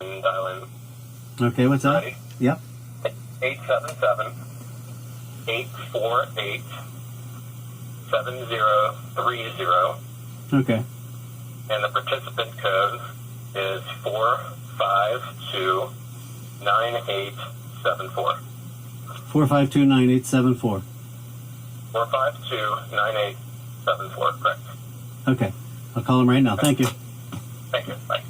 Dial in. Okay, what's up? Ready? Yep. 877-848-7030. Okay. And the participant code is 4529874. 4529874. 4529874, correct. Okay. I'll call him right now. Thank you. Thank you. Bye.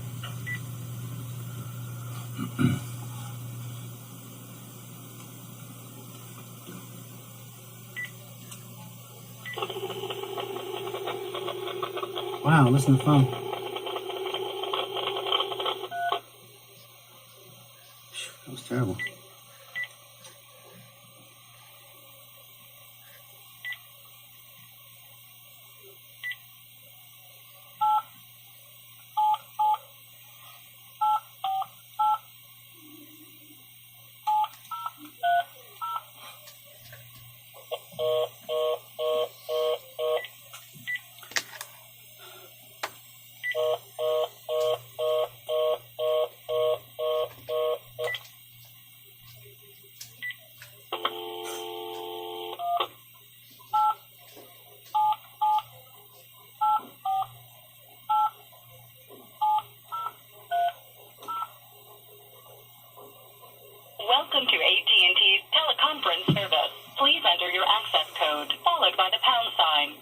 Wow, listen to the phone. That was terrible. Welcome to AT&T's teleconference service. Please enter your access code, followed by the pound sign.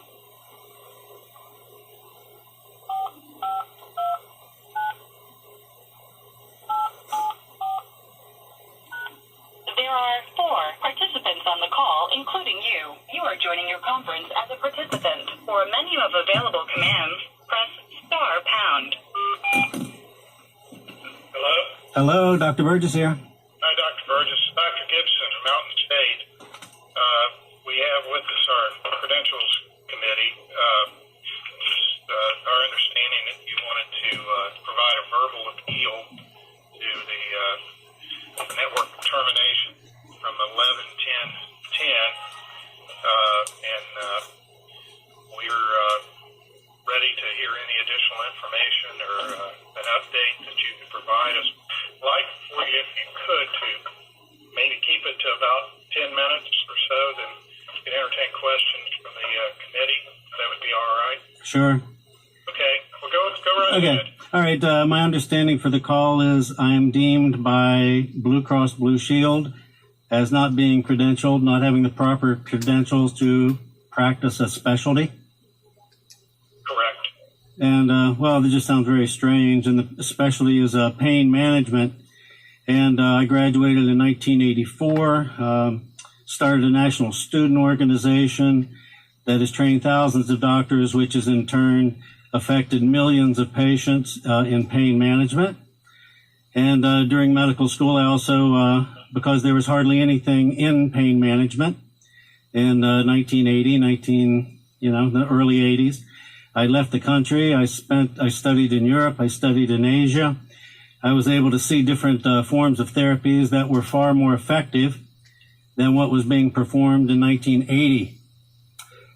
There are 4 participants on the call, including you. You are joining your conference as a participant. For a menu of available commands, press *#. Hello? Hello, Dr. Burgess here. Hi, Dr. Burgess. Dr. Gibson of Mountain State. We have with us our credentials committee. Our understanding that you wanted to provide a verbal appeal to the network termination from 11/10/10, and we're ready to hear any additional information or an update that you could provide us. I'd like for you, if you could, to maybe keep it to about 10 minutes or so, then you can entertain questions from the committee. That would be all right. Sure. Okay, well, go right Okay. ahead. All right. My understanding for the call is I am deemed by Blue Cross Blue Shield as not being credentialed, not having the proper credentials to practice a specialty. Correct. And, well, that just sounds very strange. And the specialty is pain management. And I graduated in 1984, started a national student organization that has trained thousands of doctors, which has in turn affected millions of patients in pain management. And during medical school, I also, because there was hardly anything in pain management in 1980, the early 80s, I left the country. I studied in Europe. I studied in Asia. I was able to see different forms of therapies that were far more effective than what was being performed in 1980.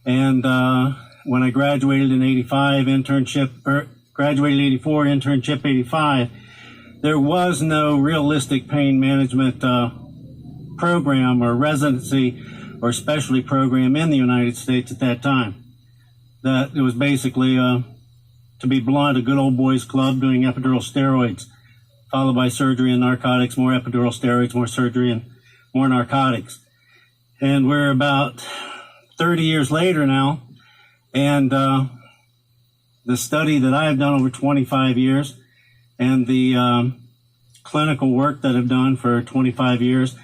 And when I graduated in 85, graduated 84, internship 85, there was no realistic pain management program or residency or specialty program in the United States at that time. That it was basically, to be blunt, a good old boys club doing epidural steroids, followed by surgery and narcotics, more epidural steroids, more surgery, and more narcotics. And we're about 30 years later now, and the study that I have done over 25 years and the clinical work that I've done for 25 years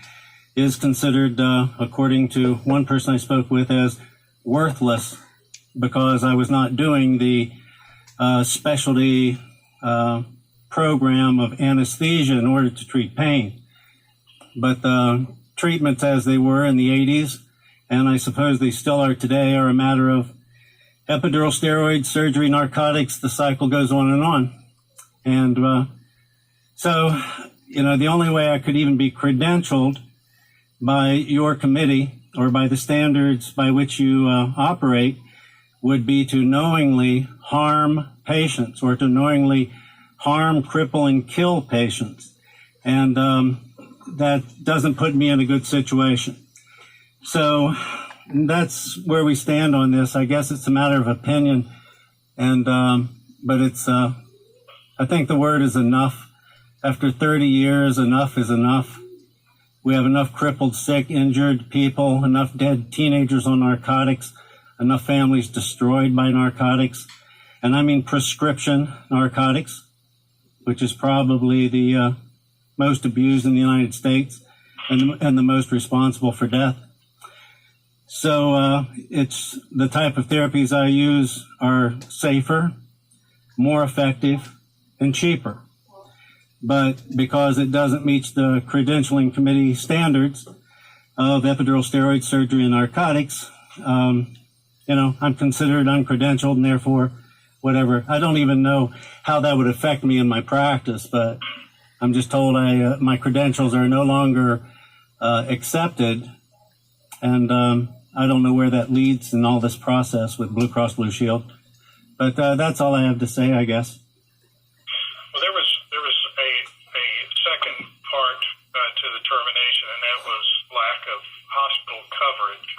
is considered, according to one person I spoke with, as worthless because I was not doing the specialty program of anesthesia in order to treat pain. But the treatments as they were in the 80s, and I suppose they still are today, are a matter of epidural steroids, surgery, narcotics. The cycle goes on and on. And so, the only way I could even be credentialed by your committee or by the standards by which you operate would be to knowingly harm patients or to knowingly harm, cripple, and kill patients. And that doesn't put me in a good situation. So that's where we stand on this. I guess it's a matter of opinion. And but it's, I think the word is enough. After 30 years, enough is enough. We have enough crippled, sick, injured people, enough dead teenagers on narcotics, enough families destroyed by narcotics. And I mean prescription narcotics, which is probably the most abused in the United States and the most responsible for death. So it's the type of therapies I use are safer, more effective, and cheaper. But because it doesn't meet the credentialing committee standards of epidural steroid surgery and narcotics, I'm considered uncredentialed, and therefore, whatever. I don't even know how that would affect me in my practice, but I'm just told my credentials are no longer accepted, and I don't know where that leads in all this process with Blue Cross Blue Shield. But that's all I have to say, I guess. Well, there was a second part to the termination, and that was lack of hospital coverage.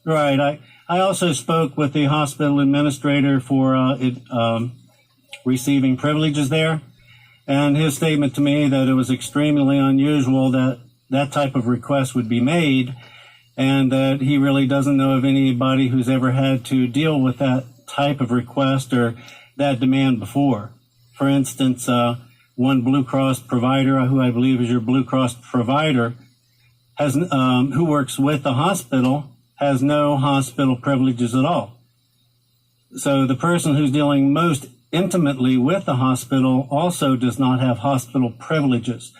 Right. I also spoke with the hospital administrator for receiving privileges there, and his statement to me that it was extremely unusual that that type of request would be made, and that he really doesn't know of anybody who's ever had to deal with that type of request or that demand before. For instance, one Blue Cross provider, who I believe is your Blue Cross provider, has who works with the hospital, has no hospital privileges at all. So the person who's dealing most intimately with the hospital also does not have hospital privileges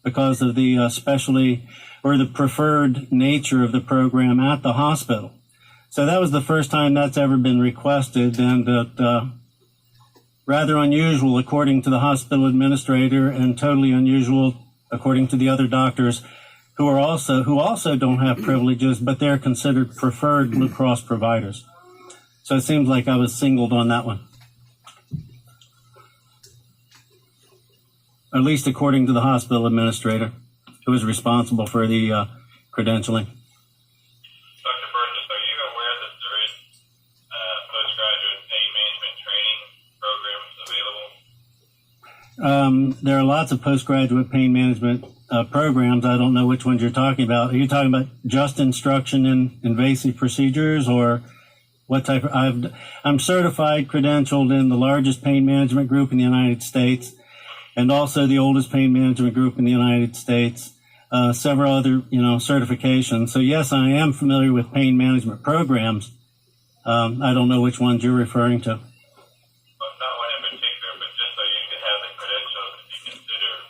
because of the specialty or the preferred nature of the program at the hospital. So that was the first time that's ever been requested, and rather unusual according to the hospital administrator, and totally unusual according to the other doctors who also don't have privileges, but they're considered preferred Blue Cross providers. So it seems like I was singled on that one. At least according to the hospital administrator, who is responsible for the credentialing. Dr. Burgess, are you aware that there is postgraduate pain management training programs available? There are lots of postgraduate pain management programs. I don't know which ones you're talking about. Are you talking about just instruction in invasive procedures, or what type of? I'm certified, credentialed in the largest pain management group in the United States, and also the oldest pain management group in the United States. Several other, certifications. So yes, I am familiar with pain management programs. I don't know which ones you're referring to. Well, not one in particular, but just so you can have the credentials to be considered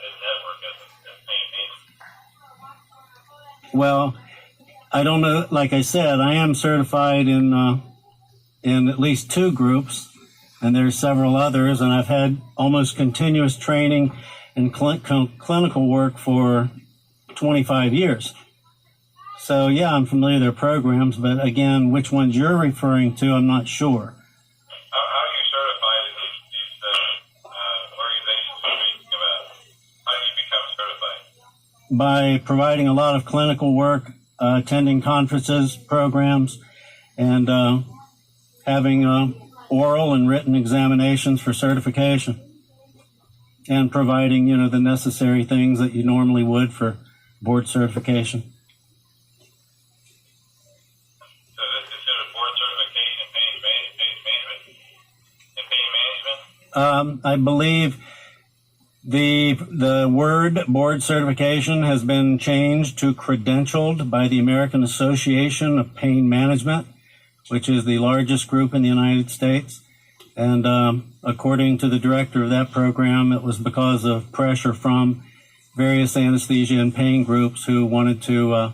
as network as pain management. Well, I don't know. Like I said, I am certified in at least two groups, and there's several others, and I've had almost continuous training and clinical work for 25 years. So yeah, I'm familiar with their programs, but again, which ones you're referring to, I'm not sure. How are you certified in these organizations you're speaking about? How do you become certified? By providing a lot of clinical work, attending conferences, programs, and having oral and written examinations for certification, and providing, the necessary things that you normally would for board certification. So this is considered board certification in pain management? I believe the word board certification has been changed to credentialed by the American Association of Pain Management, which is the largest group in the United States. And according to the director of that program, it was because of pressure from various anesthesia and pain groups who wanted to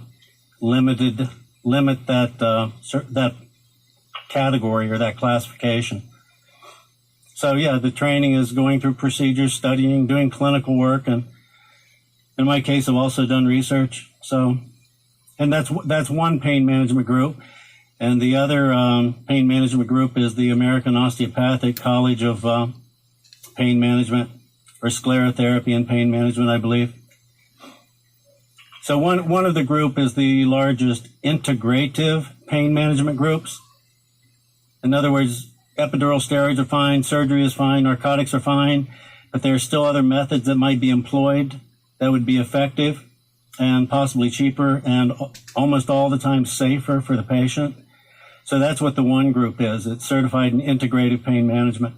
limit that category or that classification. So yeah, the training is going through procedures, studying, doing clinical work, and in my case, I've also done research. So, and that's one pain management group. And the other pain management group is the American Osteopathic College of pain management, or sclerotherapy and pain management, I believe. So one of the group is the largest integrative pain management groups. In other words, epidural steroids are fine, surgery is fine, narcotics are fine, but there are still other methods that might be employed that would be effective and possibly cheaper and almost all the time safer for the patient. So that's what the one group is. It's certified in integrative pain management.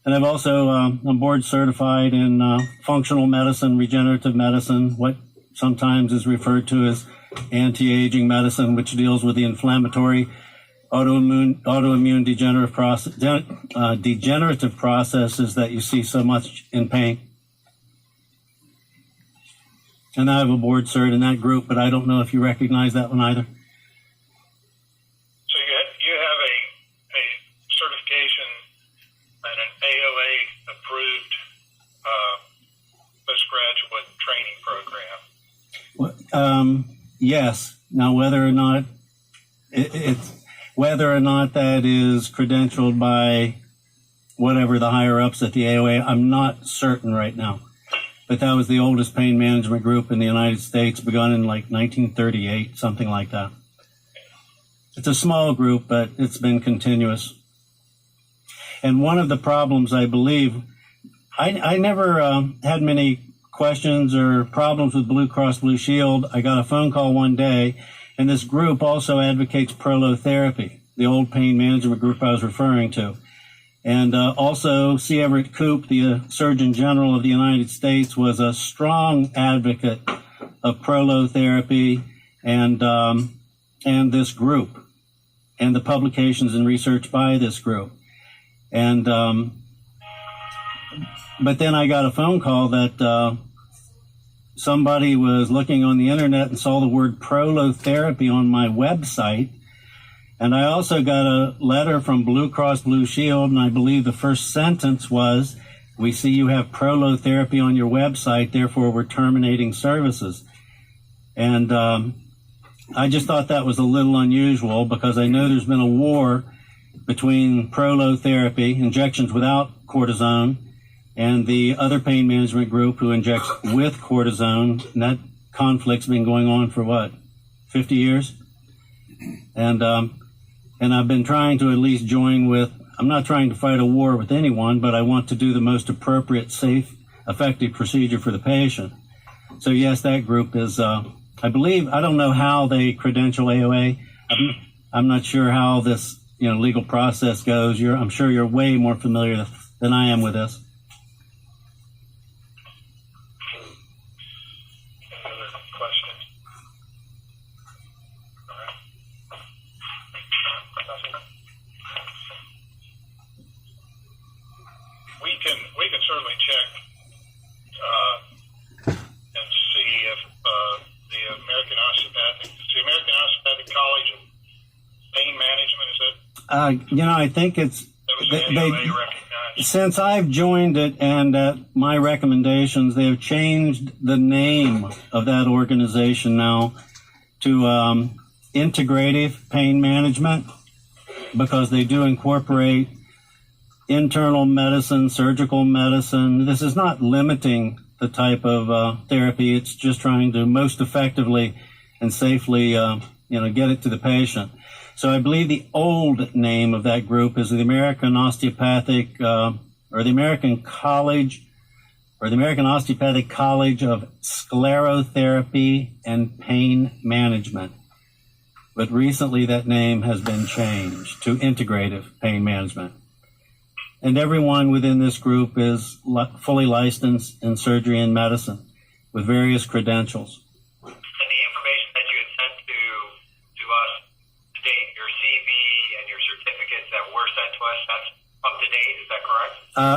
And I've also, I'm board certified in functional medicine, regenerative medicine, what sometimes is referred to as anti-aging medicine, which deals with the inflammatory autoimmune degenerative processes that you see so much in pain. And I have a board cert in that group, but I don't know if you recognize that one either. So you have a certification and an AOA approved postgraduate training program. Yes. Now, whether or not that is credentialed by whatever the higher ups at the AOA, I'm not certain right now. But that was the oldest pain management group in the United States, begun in like 1938, something like that. It's a small group, but it's been continuous. And one of the problems, I believe, I never had many questions or problems with Blue Cross Blue Shield. I got a phone call one day, and this group also advocates prolotherapy, the old pain management group I was referring to. And also, C. Everett Koop, the Surgeon General of the United States, was a strong advocate of prolotherapy and this group, and the publications and research by this group. And but then I got a phone call that somebody was looking on the internet and saw the word prolotherapy on my website. And I also got a letter from Blue Cross Blue Shield, and I believe the first sentence was, "We see you have prolotherapy on your website, therefore we're terminating services." And I just thought that was a little unusual, because I know there's been a war between prolotherapy, injections without cortisone, and the other pain management group who injects with cortisone. And that conflict's been going on for what, 50 years? And I've been trying to at least join with, I'm not trying to fight a war with anyone, but I want to do the most appropriate, safe, effective procedure for the patient. So yes, that group is, I believe, I don't know how they credential AOA. I'm not sure how this, legal process goes. I'm sure you're way more familiar than I am with this. Any other questions? All right. We can certainly check and see if the American Osteopathic College of Pain Management, is it? I think it's, AOA recognized. since I've joined it, and at my recommendations, they have changed the name of that organization now to Integrative Pain Management, because they do incorporate internal medicine, surgical medicine. This is not limiting the type of therapy. It's just trying to most effectively and safely, get it to the patient. So I believe the old name of that group is the American Osteopathic, or the American College, or the American Osteopathic College of Sclerotherapy and Pain Management. But recently that name has been changed to Integrative Pain Management. And everyone within this group is fully licensed in surgery and medicine with various credentials. And the information that you had sent to us to date, your CV and your certificates that were sent to us, that's up to date, is that correct?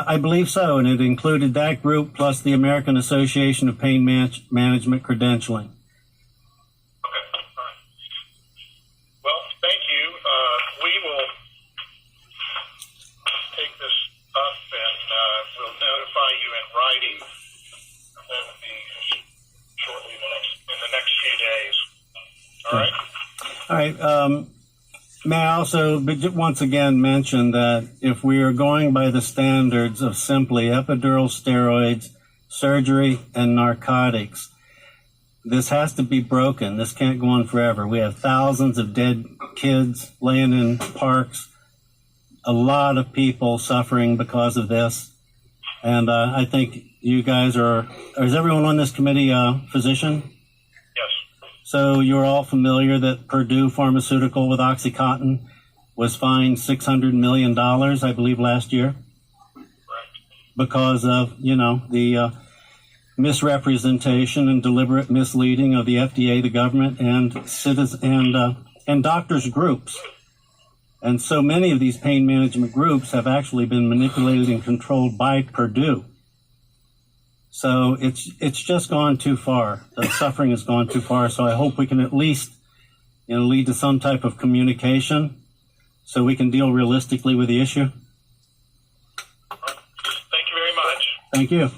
I believe so, and it included that group plus the American Association of Pain Management credentialing. Okay, all right. Well, thank you. We will take this up and we'll notify you in writing. That will be shortly in the next few days. All right? All right. May I also once again mention that if we are going by the standards of simply epidural steroids, surgery, and narcotics, this has to be broken. This can't go on forever. We have thousands of dead kids laying in parks, a lot of people suffering because of this. And I think you guys is everyone on this committee a physician? Yes. So you're all familiar that Purdue Pharmaceutical with OxyContin was fined $600 million, I believe, last year. Correct. Because of, the misrepresentation and deliberate misleading of the FDA, the government, and citizens and doctors' groups. And so many of these pain management groups have actually been manipulated and controlled by Purdue. So it's just gone too far. The suffering has gone too far. So I hope we can at least, lead to some type of communication so we can deal realistically with the issue. Thank you very much. Thank you.